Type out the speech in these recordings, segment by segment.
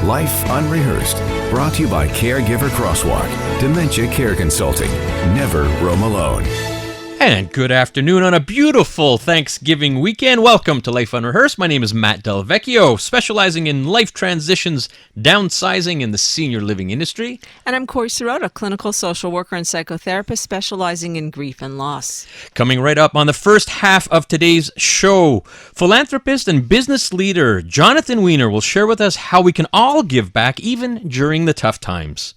Life Unrehearsed, brought to you by Caregiver Crosswalk, Dementia Care Consulting. Never roam alone. And good afternoon on a beautiful Thanksgiving weekend. Welcome to Life Unrehearsed. My name is Matt Delvecchio, specializing in life transitions, downsizing in the senior living industry. And I'm Corey Sirota, clinical social worker and psychotherapist specializing in grief and loss. Coming right up on the first half of today's show, philanthropist and business leader Jonathan Wener will share with us how we can all give back even during the tough times.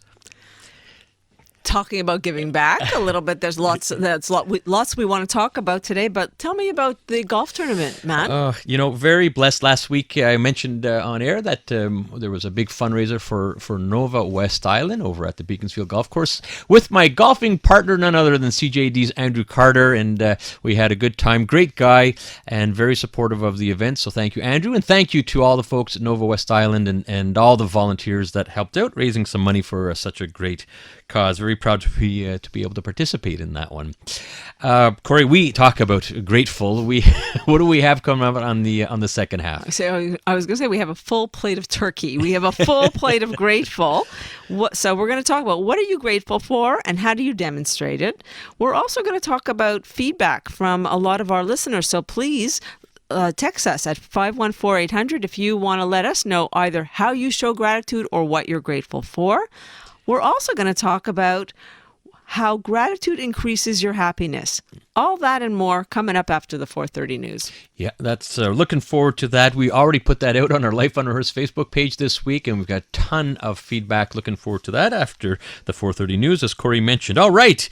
Talking about giving back a little bit. There's lots we want to talk about today, but tell me about the golf tournament, Matt. Very blessed. Last week I mentioned on air that there was a big fundraiser for Nova West Island over at the Beaconsfield Golf Course with my golfing partner, none other than CJD's Andrew Carter, and we had a good time. Great guy and very supportive of the event, so thank you, Andrew, and thank you to all the folks at Nova West Island and all the volunteers that helped out raising some money for such a great cause. Very proud to be able to participate in that one. Corey, we talk about grateful. What do we have coming up on the second half? So I was going to say we have a full plate of turkey. We have a full plate of grateful. So we're going to talk about what are you grateful for and how do you demonstrate it. We're also going to talk about feedback from a lot of our listeners. So please text us at 514-800 if you want to let us know either how you show gratitude or what you're grateful for. We're also going to talk about how gratitude increases your happiness. All that and more coming up after the 4:30 news. Yeah, that's looking forward to that. We already put that out on our Life Unrehearsed Facebook page this week, and we've got a ton of feedback. Looking forward to that after the 4:30 news, as Corey mentioned. All right.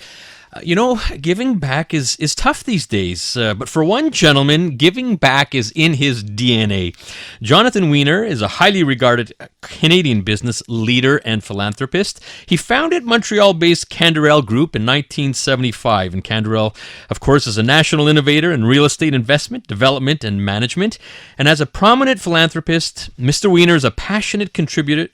Giving back is tough these days, but for one gentleman, giving back is in his DNA. Jonathan Wener is a highly regarded Canadian business leader and philanthropist. He founded Montreal-based Canderel Group in 1975, and Canderel, of course, is a national innovator in real estate investment, development, and management. And as a prominent philanthropist, Mr. Wener is a passionate contributor,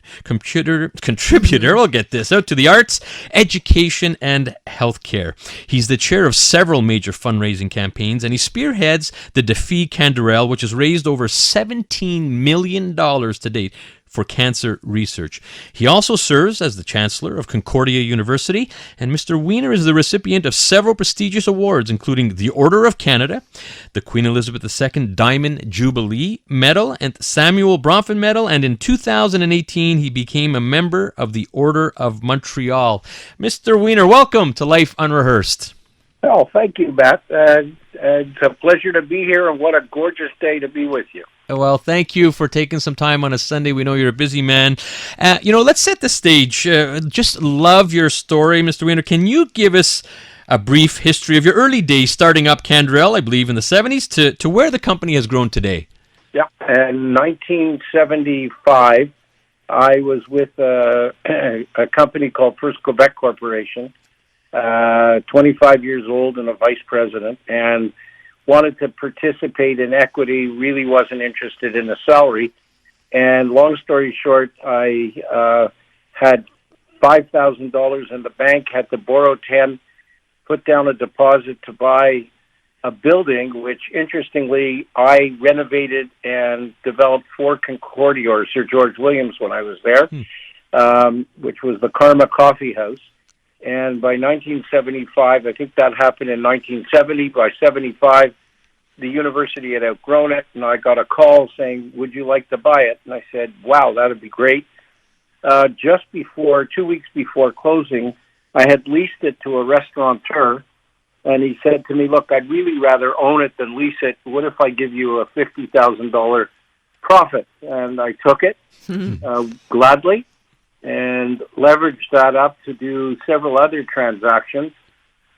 we'll get this out, to the arts, education, and healthcare. He's the chair of several major fundraising campaigns, and he spearheads the Défi Canderel, which has raised over $17 million to date for cancer research. He also serves as the chancellor of Concordia University, and Mr. Wener is the recipient of several prestigious awards, including the Order of Canada, the Queen Elizabeth II Diamond Jubilee Medal, and Samuel Bronfman Medal, and in 2018 he became a member of the Order of Montreal. Mr. Wener, welcome to Life Unrehearsed. Oh, thank you, Matt. It's a pleasure to be here, and what a gorgeous day to be with you. Well, thank you for taking some time on a Sunday. We know you're a busy man. Let's set the stage. Just love your story, Mr. Wener. Can you give us a brief history of your early days starting up Canderel, I believe, in the 70s, to where the company has grown today? Yeah, in 1975, I was with a company called First Quebec Corporation, 25 years old and a vice president, and wanted to participate in equity, really wasn't interested in the salary. And long story short, I had $5,000 in the bank, had to borrow 10, put down a deposit to buy a building, which interestingly, I renovated and developed for Concordia, or Sir George Williams when I was there, which was the Karma Coffee House. And by 1975, I think that happened in 1970, by 75, the university had outgrown it, and I got a call saying, would you like to buy it? And I said, wow, that would be great. Just before, 2 weeks before closing, I had leased it to a restaurateur, and he said to me, look, I'd really rather own it than lease it. What if I give you a $50,000 profit? And I took it gladly, and leveraged that up to do several other transactions.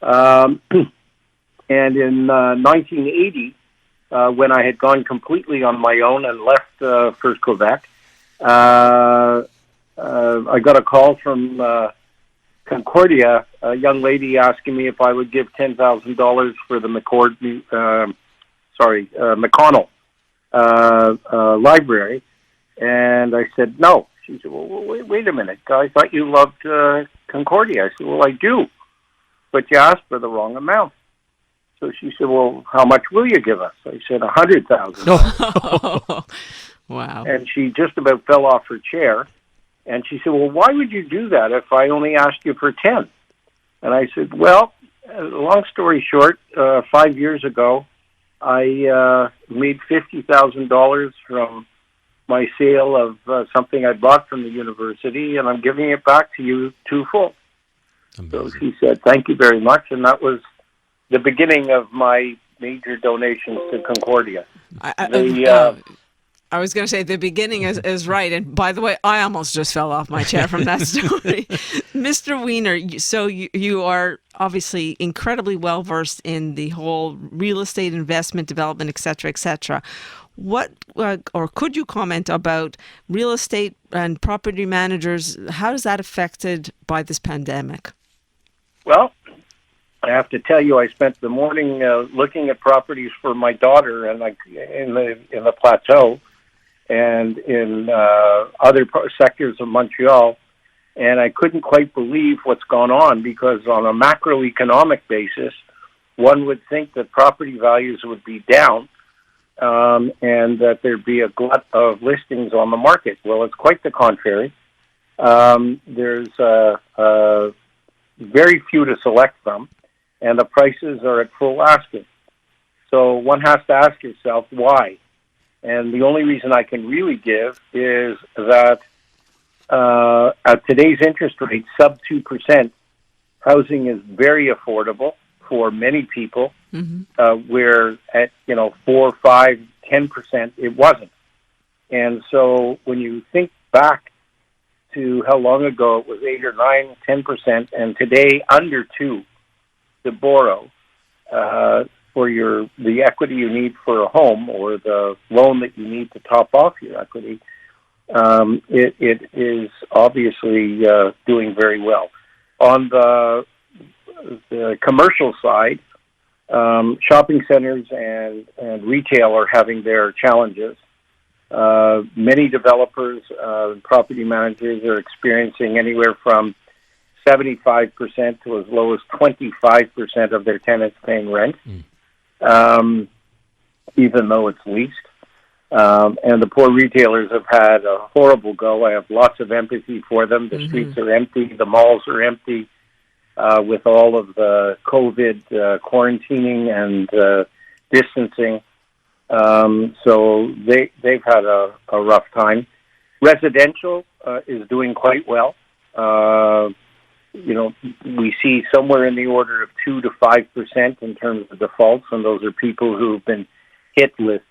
And in 1980, when I had gone completely on my own and left First Quebec, I got a call from Concordia, a young lady asking me if I would give $10,000 for the McConnell library. And I said, no. She said, well, wait a minute. I thought you loved Concordia. I said, well, I do, but you asked for the wrong amount. So she said, well, how much will you give us? I said, $100,000. Wow. And she just about fell off her chair. And she said, well, why would you do that if I only asked you for 10? And I said, well, long story short, 5 years ago, I made $50,000 from my sale of something I bought from the university, and I'm giving it back to you twofold. So she said, thank you very much. And that was the beginning of my major donations to Concordia. I was going to say the beginning is right. And by the way, I almost just fell off my chair from that story. Mr. Wener, so you are obviously incredibly well-versed in the whole real estate investment, development, et cetera, et cetera. What, or could you comment about real estate and property managers? How is that affected by this pandemic? Well, I have to tell you, I spent the morning looking at properties for my daughter, and in the plateau, and in other sectors of Montreal, and I couldn't quite believe what's gone on, because on a macroeconomic basis, one would think that property values would be down, and that there'd be a glut of listings on the market. Well, it's quite the contrary. There's very few to select from, and the prices are at full asking. So one has to ask yourself why. And the only reason I can really give is that at today's interest rate, sub 2%, housing is very affordable for many people, where at 4, 5, 10%, it wasn't. And so when you think back to how long ago it was 8 or 9, 10%, and today under 2 to borrow for the equity you need for a home, or the loan that you need to top off your equity, it is obviously doing very well. On the commercial side, shopping centers and retail are having their challenges. Many developers, property managers are experiencing anywhere from 75% to as low as 25% of their tenants paying rent, even though it's leased. And the poor retailers have had a horrible go. I have lots of empathy for them. The streets are empty. The malls are empty with all of the COVID quarantining and distancing. So they've had a rough time. Residential is doing quite well. We see somewhere in the order of 2 to 5% in terms of defaults, and those are people who've been hit with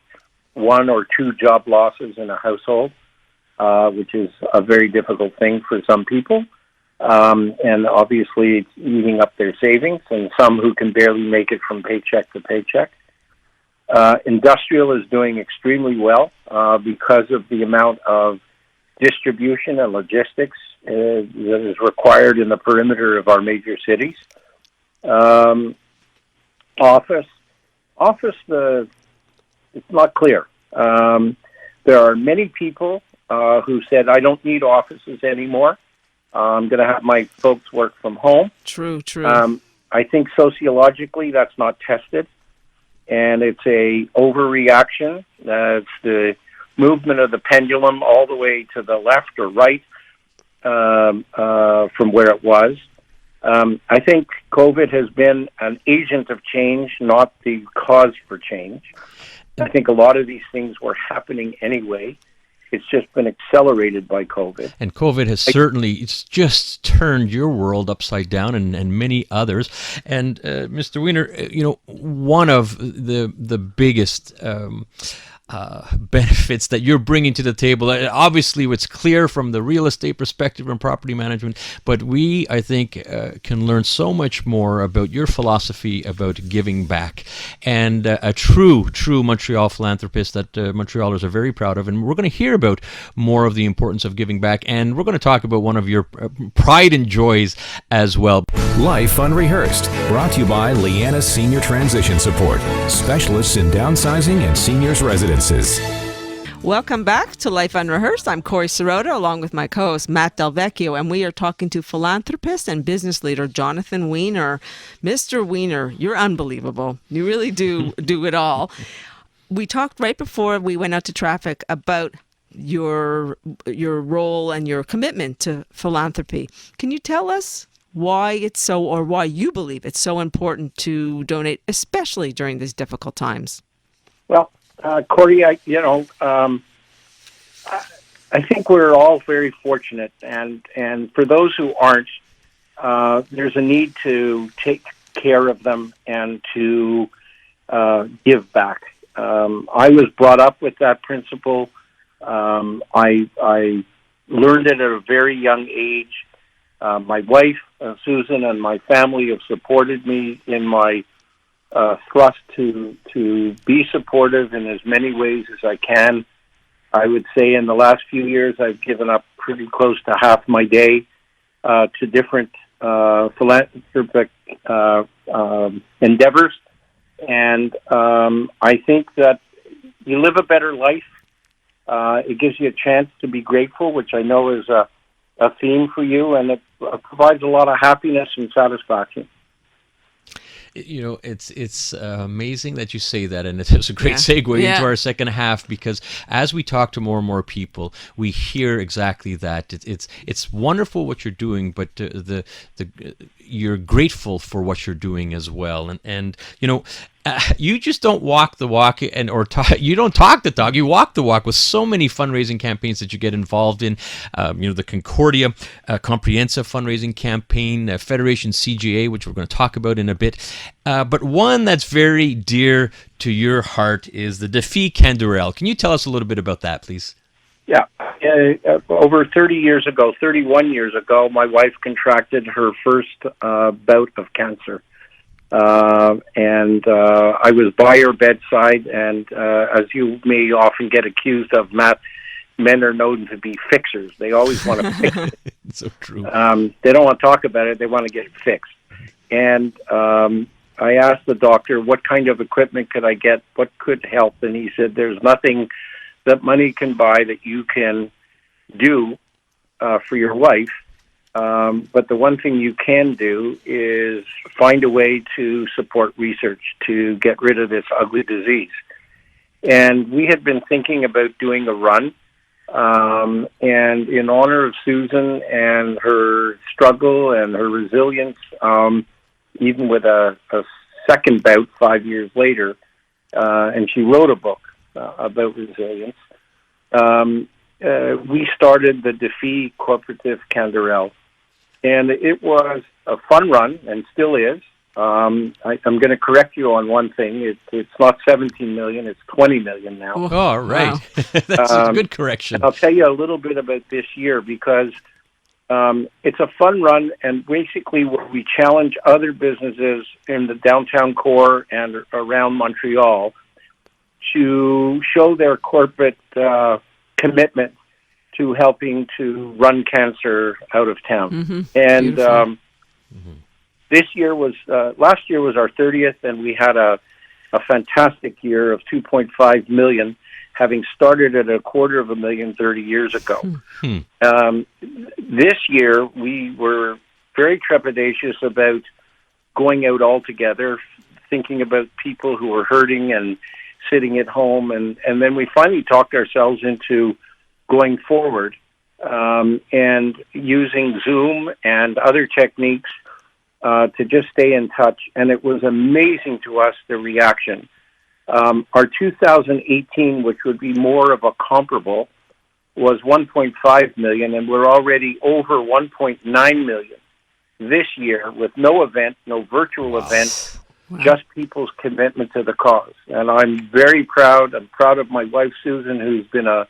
1 or 2 job losses in a household, which is a very difficult thing for some people. And obviously it's eating up their savings, and some who can barely make it from paycheck to paycheck. Industrial is doing extremely well because of the amount of distribution and logistics that is required in the perimeter of our major cities. Office, it's not clear. There are many people who said, I don't need offices anymore. I'm going to have my folks work from home. True. I think sociologically that's not tested, and it's a overreaction. It's the movement of the pendulum all the way to the left or right from where it was. I think COVID has been an agent of change, not the cause for change. I think a lot of these things were happening anyway. It's just been accelerated by COVID. And COVID has it's just turned your world upside down, and many others. And Mr. Wener, one of the biggest benefits that you're bringing to the table. Obviously, it's clear from the real estate perspective and property management, but we, I think, can learn so much more about your philosophy about giving back, and a true Montreal philanthropist that Montrealers are very proud of. And we're going to hear about more of the importance of giving back, and we're going to talk about one of your pride and joys as well. Life Unrehearsed, brought to you by Leanna Senior Transition Support, specialists in downsizing and seniors residences. Welcome back to Life Unrehearsed. I'm Corey Sirota, along with my co-host Matt Del Vecchio, and we are talking to philanthropist and business leader Jonathan Wener. Mr. Wener, you're unbelievable. You really do it all. We talked right before we went out to traffic about your role and your commitment to philanthropy. Can you tell us why you believe it's so important to donate, especially during these difficult times? Well, Corey, I think we're all very fortunate, and for those who aren't, there's a need to take care of them and to give back. I was brought up with that principle. I learned it at a very young age. My wife, Susan, and my family have supported me in my thrust to be supportive in as many ways as I can. I would say in the last few years, I've given up pretty close to half my day to different philanthropic endeavors. And I think that you live a better life. It gives you a chance to be grateful, which I know is a theme for you, and it provides a lot of happiness and satisfaction. It's amazing that you say that, and it was a great segue into our second half, because as we talk to more and more people, we hear exactly that. It's wonderful what you're doing, but you're grateful for what you're doing as well, and you just don't walk the walk you don't talk the talk. You walk the walk with so many fundraising campaigns that you get involved in. The Concordia Comprehensive Fundraising Campaign, Federation CGA, which we're going to talk about in a bit. But one that's very dear to your heart is the Défi Canderel. Can you tell us a little bit about that, please? Yeah. Over 31 years ago, my wife contracted her first bout of cancer. And I was by her bedside, and as you may often get accused of, Matt, men are known to be fixers. They always want to fix it. It's so true. They don't want to talk about it. They want to get it fixed. And I asked the doctor, what kind of equipment could I get? What could help? And he said, there's nothing that money can buy that you can do for your wife. But the one thing you can do is find a way to support research to get rid of this ugly disease. And we had been thinking about doing a run. And in honor of Susan and her struggle and her resilience, even with a second bout 5 years later, and she wrote a book about resilience, we started the Défi Canderel. And it was a fun run, and still is. I'm going to correct you on one thing. It's not 17 million; it's 20 million now. Oh, right. Wow. That's a good correction. And I'll tell you a little bit about this year, because it's a fun run, and basically where we challenge other businesses in the downtown core and around Montreal to show their corporate commitment to helping to run cancer out of town. Mm-hmm. And this year was, last year was our 30th, and we had a fantastic year of 2.5 million, having started at $250,000 30 years ago. This year, we were very trepidatious about going out altogether, thinking about people who were hurting and sitting at home, and then we finally talked ourselves into going forward and using Zoom and other techniques to just stay in touch. And it was amazing to us, the reaction. Our 2018, which would be more of a comparable, was 1.5 million, and we're already over 1.9 million this year with no event, no virtual event, just people's commitment to the cause. And I'm very proud. I'm proud of my wife, Susan, who's been a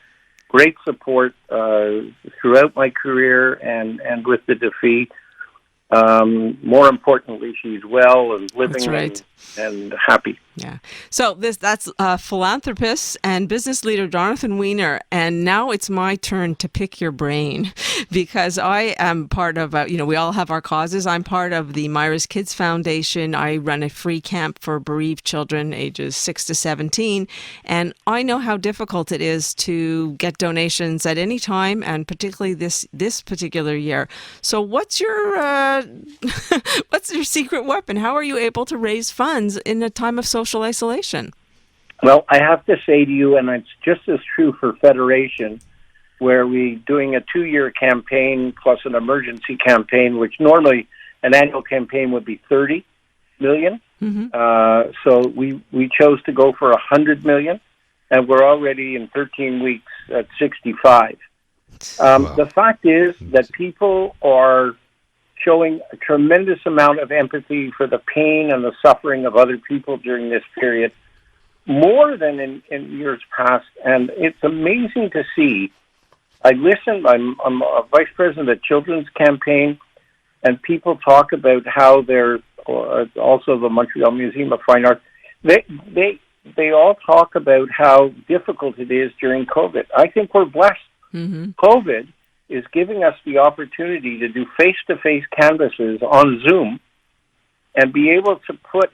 great support throughout my career and with the Défi. More importantly, she's well and living and happy. Yeah. So that's philanthropist and business leader Jonathan Wener, and now it's my turn to pick your brain, because I am part of, we all have our causes. I'm part of the Myra's Kids Foundation. I run a free camp for bereaved children ages 6 to 17, and I know how difficult it is to get donations at any time, and particularly this particular year. So what's your secret weapon? How are you able to raise funds in a time of social isolation? Well, I have to say to you, and it's just as true for Federation, where we doing a 2-year campaign plus an emergency campaign, which normally an annual campaign would be 30 million. So we chose to go for 100 million, and we're already in 13 weeks at 65. The fact is that people are showing a tremendous amount of empathy for the pain and the suffering of other people during this period, more than in years past. And it's amazing to see. I'm a vice president of the Children's Campaign, and people talk about how they're also the Montreal Museum of Fine Arts. They all talk about how difficult it is during COVID. I think we're blessed. COVID is giving us the opportunity to do face-to-face canvases on Zoom and be able to put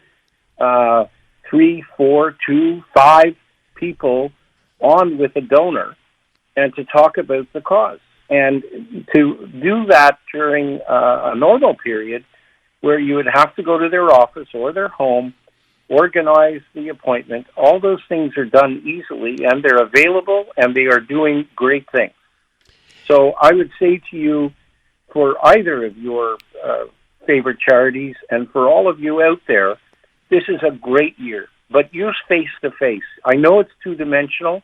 3, 4, 2, 5 people on with a donor and to talk about the cause. And to do that during a normal period where you would have to go to their office or their home, organize the appointment, all those things are done easily, and they're available, and they are doing great things. So I would say to you, for either of your favorite charities, and for all of you out there, this is a great year. But use face-to-face. I know it's two-dimensional,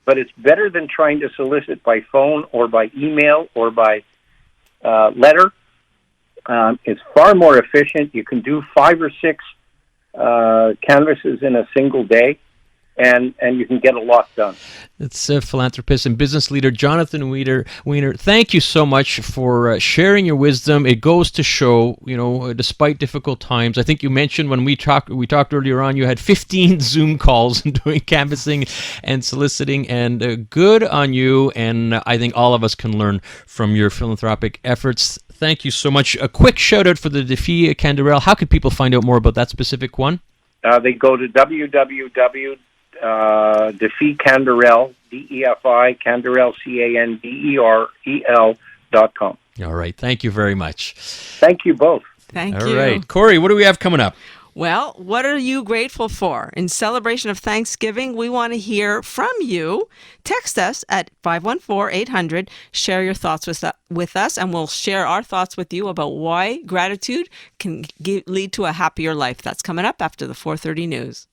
but it's better than trying to solicit by phone or by email or by letter. It's far more efficient. You can do 5 or 6 canvases in a single day, and you can get a lot done. It's philanthropist and business leader Jonathan Wener. Thank you so much for sharing your wisdom. It goes to show, despite difficult times, I think you mentioned when we talked earlier on, you had 15 Zoom calls doing canvassing and soliciting, and good on you. And I think all of us can learn from your philanthropic efforts. Thank you so much. A quick shout out for the Défi Canderel. How could people find out more about that specific one? They go to Défi Canderel, DEFI, Canderel, CANDEREL.com. All right. Thank you very much. Thank you both. Thank you. All right. Corey, what do we have coming up? Well, what are you grateful for? In celebration of Thanksgiving, we want to hear from you. Text us at 514-800. Share your thoughts with us, and we'll share our thoughts with you about why gratitude can lead to a happier life. That's coming up after the 4:30 news.